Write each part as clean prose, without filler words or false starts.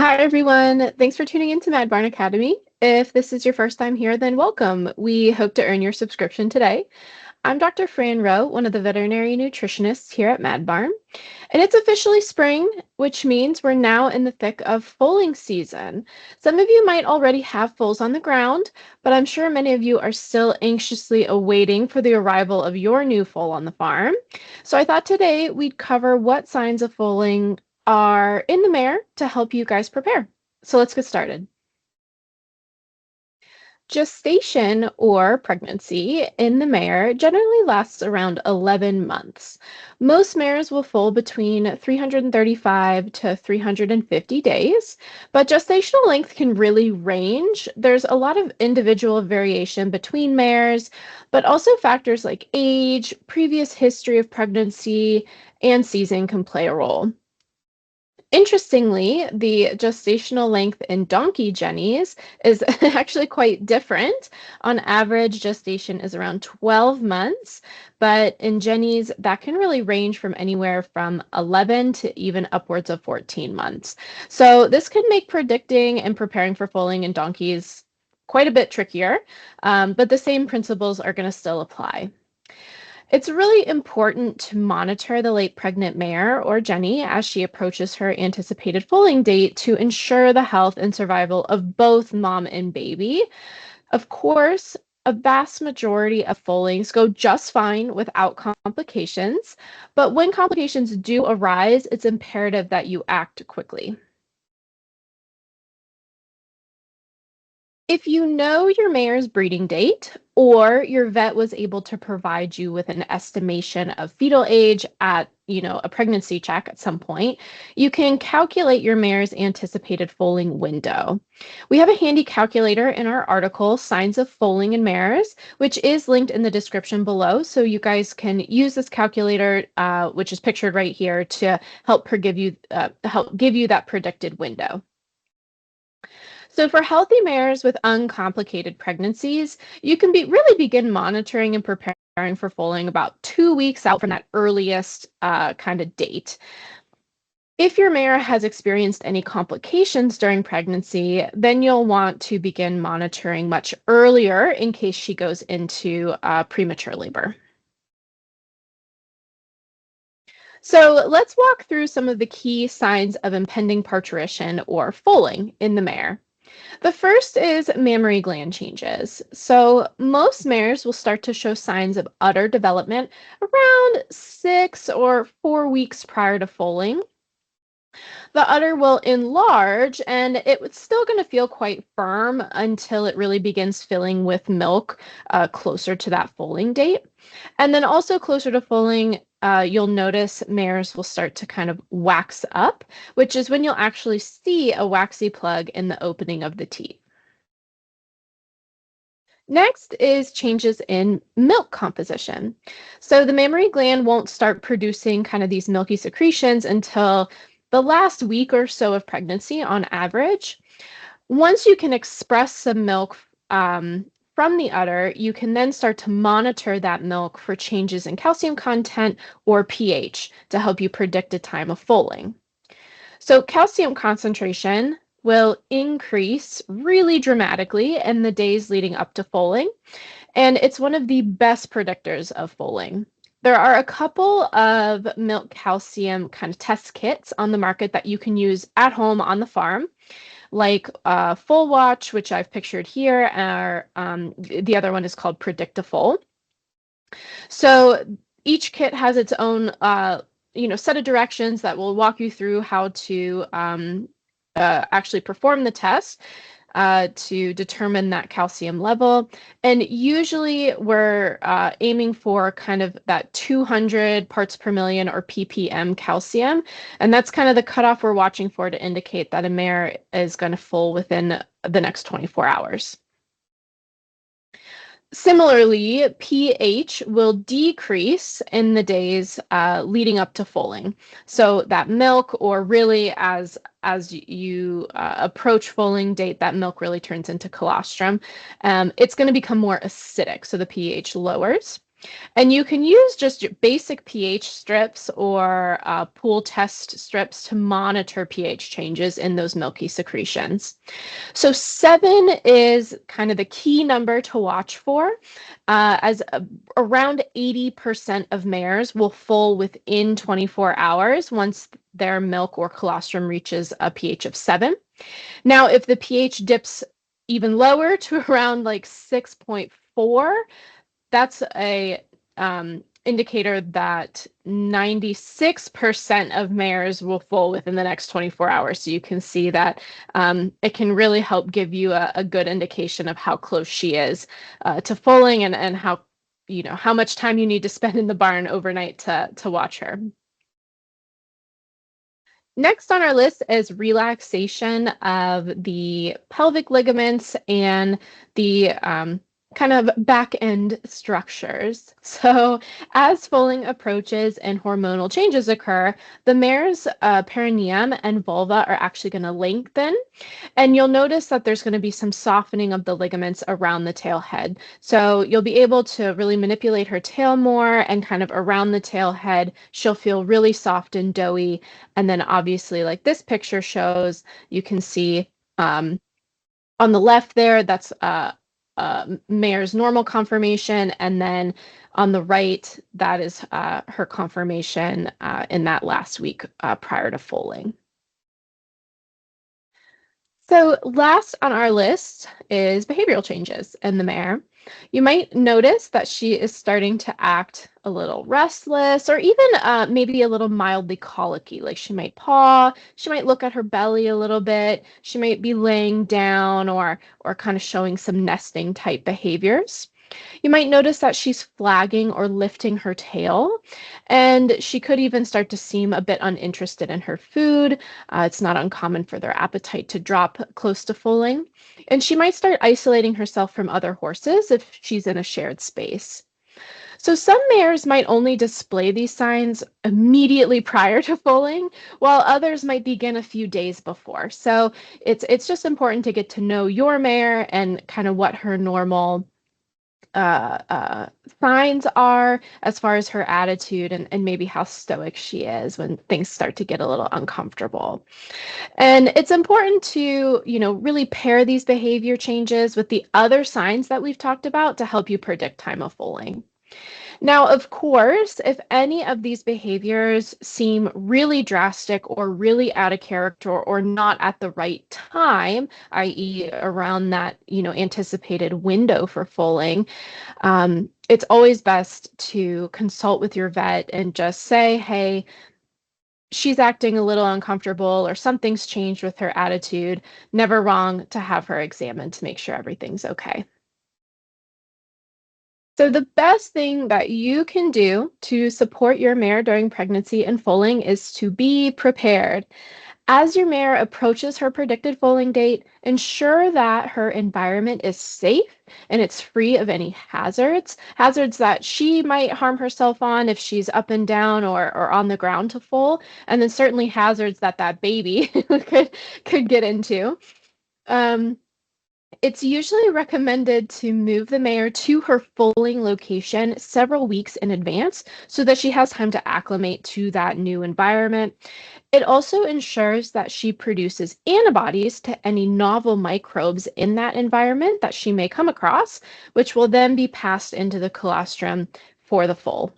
Hi, everyone. Thanks for tuning in to Mad Barn Academy. If this is your first time here, then welcome. We hope to earn your subscription today. I'm Dr. Fran Rowe, one of the veterinary nutritionists here at Mad Barn, and it's officially spring, which means we're now in the thick of foaling season. Some of you might already have foals on the ground, but I'm sure many of you are still anxiously awaiting for the arrival of your new foal on the farm. So I thought today we'd cover what signs of foaling are in the mare to help you guys prepare. So let's get started. Gestation or pregnancy in the mare generally lasts around 11 months. Most mares will foal between 335 to 350 days, but gestational length can really range. There's a lot of individual variation between mares, but also factors like age, previous history of pregnancy, and season can play a role. Interestingly, the gestational length in donkey jennies is actually quite different. On average, gestation is around 12 months, but in jennies, that can really range from anywhere from 11 to even upwards of 14 months. So this can make predicting and preparing for foaling in donkeys quite a bit trickier, but the same principles are going to still apply. It's really important to monitor the late pregnant mare or Jenny as she approaches her anticipated foaling date to ensure the health and survival of both mom and baby. Of course, a vast majority of foalings go just fine without complications, but when complications do arise, it's imperative that you act quickly. If you know your mare's breeding date or your vet was able to provide you with an estimation of fetal age at, a pregnancy check at some point, you can calculate your mare's anticipated foaling window. We have a handy calculator in our article, Signs of Foaling in Mares, which is linked in the description below. So you guys can use this calculator, which is pictured right here, to help give you that predicted window. So for healthy mares with uncomplicated pregnancies, you can really begin monitoring and preparing for foaling about 2 weeks out from that earliest kind of date. If your mare has experienced any complications during pregnancy, then you'll want to begin monitoring much earlier in case she goes into premature labor. So let's walk through some of the key signs of impending parturition or foaling in the mare. The first is mammary gland changes. So most mares will start to show signs of udder development around 6 or 4 weeks prior to foaling. The udder will enlarge and it's still going to feel quite firm until it really begins filling with milk closer to that foaling date. And then also closer to foaling, you'll notice mares will start to kind of wax up, which is when you'll actually see a waxy plug in the opening of the teat. Next is changes in milk composition. So the mammary gland won't start producing kind of these milky secretions until the last week or so of pregnancy on average. Once you can express some milk from the udder, you can then start to monitor that milk for changes in calcium content or pH to help you predict a time of foaling. So calcium concentration will increase really dramatically in the days leading up to foaling, and it's one of the best predictors of foaling. There are a couple of milk calcium kind of test kits on the market that you can use at home on the farm, like Foal Watch, which I've pictured here, or the other one is called Predictafol. So each kit has its own set of directions that will walk you through how to actually perform the test to determine that calcium level. And usually we're aiming for kind of that 200 parts per million or ppm calcium. And that's kind of the cutoff we're watching for to indicate that a mare is going to foal within the next 24 hours. Similarly, pH will decrease in the days leading up to foaling. So that milk, or really as you approach foaling date, that milk really turns into colostrum. It's going to become more acidic, so the pH lowers. And you can use just your basic pH strips or pool test strips to monitor pH changes in those milky secretions. So 7 is kind of the key number to watch for, as around 80% of mares will foal within 24 hours once their milk or colostrum reaches a pH of 7. Now, if the pH dips even lower to around like 6.4, that's a indicator that 96% of mares will foal within the next 24 hours. So you can see that it can really help give you a good indication of how close she is to foaling, and how, how much time you need to spend in the barn overnight to watch her. Next on our list is relaxation of the pelvic ligaments and the kind of back end structures. So, as foaling approaches and hormonal changes occur, the mare's perineum and vulva are actually going to lengthen, and you'll notice that there's going to be some softening of the ligaments around the tail head. So you'll be able to really manipulate her tail more, and kind of around the tail head, she'll feel really soft and doughy. And then obviously, like this picture shows, you can see on the left there, that's mare's normal conformation. And then on the right, that is her conformation in that last week prior to foaling. So last on our list is behavioral changes in the mare. You might notice that she is starting to act a little restless, or even maybe a little mildly colicky. Like she might paw, she might look at her belly a little bit, she might be laying down, or kind of showing some nesting type behaviors. You might notice that she's flagging or lifting her tail, and she could even start to seem a bit uninterested in her food. It's not uncommon for their appetite to drop close to foaling, and she might start isolating herself from other horses if she's in a shared space. So some mares might only display these signs immediately prior to foaling, while others might begin a few days before. So it's just important to get to know your mare and kind of what her normal uh, uh, signs are as far as her attitude, and maybe how stoic she is when things start to get a little uncomfortable. And it's important to, really pair these behavior changes with the other signs that we've talked about to help you predict time of foaling. Now, of course, if any of these behaviors seem really drastic or really out of character or not at the right time, i.e., around that, anticipated window for foaling, it's always best to consult with your vet and just say, hey, she's acting a little uncomfortable or something's changed with her attitude. Never wrong to have her examined to make sure everything's okay. So the best thing that you can do to support your mare during pregnancy and foaling is to be prepared. As your mare approaches her predicted foaling date, ensure that her environment is safe and it's free of any hazards that she might harm herself on if she's up and down or on the ground to foal, and then certainly hazards that that baby could get into. Um, it's usually recommended to move the mare to her foaling location several weeks in advance so that she has time to acclimate to that new environment. It also ensures that she produces antibodies to any novel microbes in that environment that she may come across, which will then be passed into the colostrum for the foal.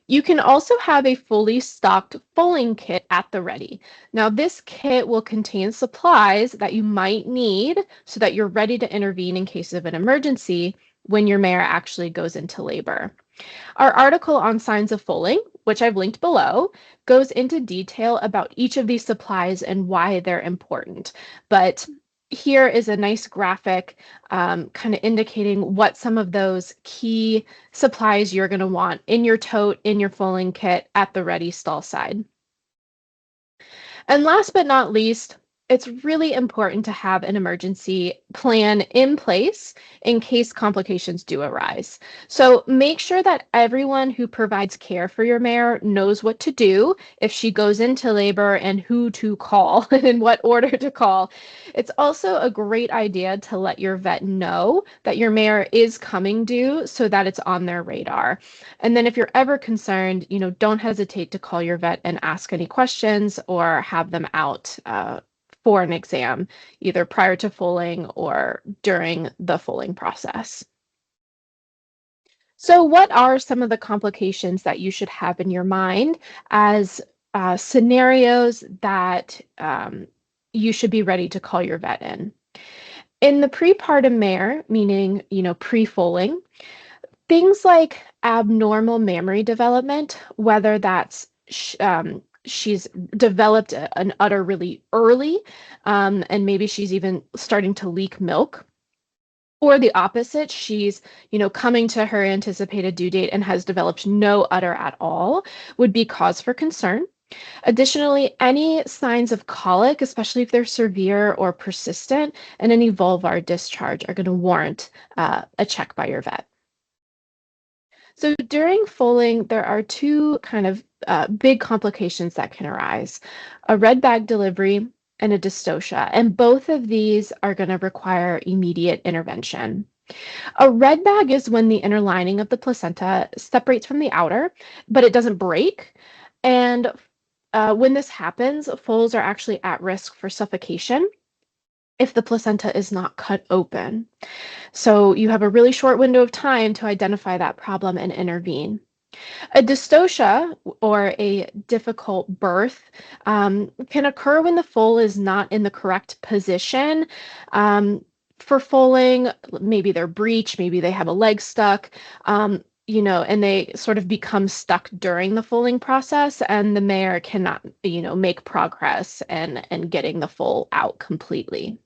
You can also have a fully stocked foaling kit at the ready. Now, this kit will contain supplies that you might need so that you're ready to intervene in case of an emergency when your mare actually goes into labor. Our article on signs of foaling, which I've linked below, goes into detail about each of these supplies and why they're important. But here is a nice graphic kind of indicating what some of those key supplies you're going to want in your tote, in your foaling kit, at the ready stall side. And last but not least, it's really important to have an emergency plan in place in case complications do arise. So make sure that everyone who provides care for your mare knows what to do if she goes into labor and who to call and in what order to call. It's also a great idea to let your vet know that your mare is coming due so that it's on their radar. And then if you're ever concerned, don't hesitate to call your vet and ask any questions or have them out for an exam, either prior to foaling or during the foaling process. So, what are some of the complications that you should have in your mind as scenarios that you should be ready to call your vet in? In the prepartum mare, meaning, pre-foaling, things like abnormal mammary development, whether that's she's developed an udder really early, and maybe she's even starting to leak milk, or the opposite, she's coming to her anticipated due date and has developed no udder at all, would be cause for concern. Additionally, any signs of colic, especially if they're severe or persistent, and any vulvar discharge are going to warrant a check by your vet. So during foaling, there are two kind of big complications that can arise, a red bag delivery and a dystocia, and both of these are going to require immediate intervention. A red bag is when the inner lining of the placenta separates from the outer, but it doesn't break. And when this happens, foals are actually at risk for suffocation if the placenta is not cut open. So you have a really short window of time to identify that problem and intervene. A dystocia, or a difficult birth, can occur when the foal is not in the correct position. For foaling, maybe they're breech, maybe they have a leg stuck, and they sort of become stuck during the foaling process, and the mare cannot, make progress and getting the foal out completely.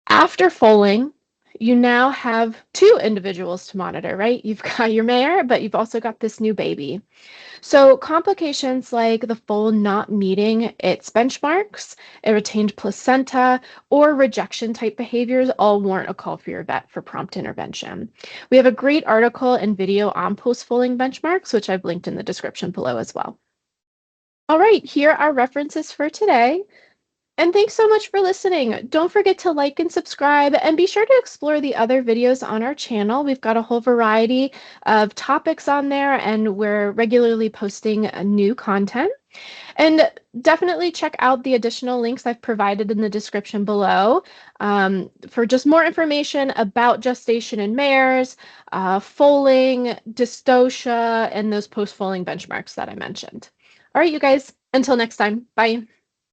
After foaling, you now have two individuals to monitor, right? You've got your mare, but you've also got this new baby. So complications like the foal not meeting its benchmarks, a retained placenta, or rejection type behaviors all warrant a call for your vet for prompt intervention. We have a great article and video on post-foaling benchmarks, which I've linked in the description below as well. All right, here are references for today. And thanks so much for listening. Don't forget to like and subscribe, and be sure to explore the other videos on our channel. We've got a whole variety of topics on there, and we're regularly posting new content. And definitely check out the additional links I've provided in the description below for just more information about gestation in mares, foaling, dystocia, and those post-foaling benchmarks that I mentioned. All right, you guys, until next time, bye.